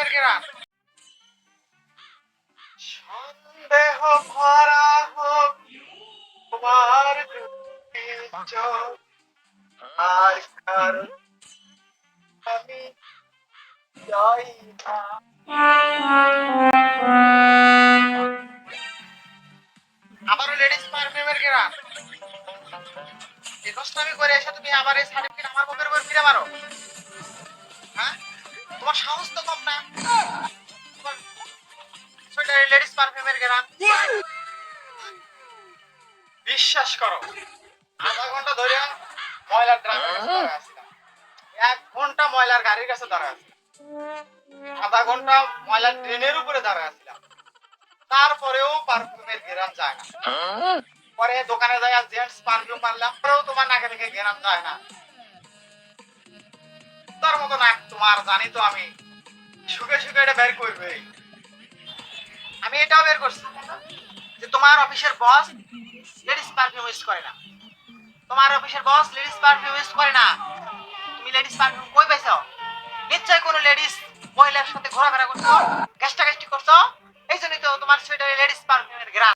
পারফিউমের ঘ্রাণ। সন্দেহ ভরা হোক তোমার দুটির চোখ, আর কারণ আমি চাই না। আবারও লেডিস পারফিউমের ঘ্রাণ। এই দশটামি করে এসে তুমি আবার এই সার্টিফিকেট আমার মুখের উপর ফিরে মারো। হ্যাঁ, তোমার সাহস তো কম না। তোমার সোয়েটারে লেডিস পারফিউমের ঘ্রাণ। বিশ্বাস করো, আধা ঘন্টা ধরে ময়লার ড্রামের কাছে দাঁড়ায় আছিলাম। 1 ঘন্টা ময়লার গাড়ির কাছে দাঁড়ায় আছিলাম। আধা ঘন্টা ময়লার ট্রেনের উপরে দাঁড়ায় আছিলাম। তারপরেও পারফিউমের ঘ্রাণ যায় না। পরে দোকানে যাই জেন্টস পারফিউম মারলাম, পরেও তোমার নাকে থেকে ঘ্রাণ যায় না। তার মতো নাক তোমার, জানি তো আমি। শুকে শুকে এটা বের করবে। আমি এটাও বের করছি যে তোমার অফিসের বস লেডিস পারফিউম ইউজ করে না। তোমার অফিসের বস লেডিস পারফিউম ইউজ করে না। তুমি লেডিস পারফিউম কই পাইছো? নিশ্চয়ই কোনো লেডিস মহিলার সাথে ঘোরাফেরা করছো, গাছটা করছো। এই জন্যই তো তোমার সোয়েটারে লেডিস পারফিউমের ঘ্রাণ।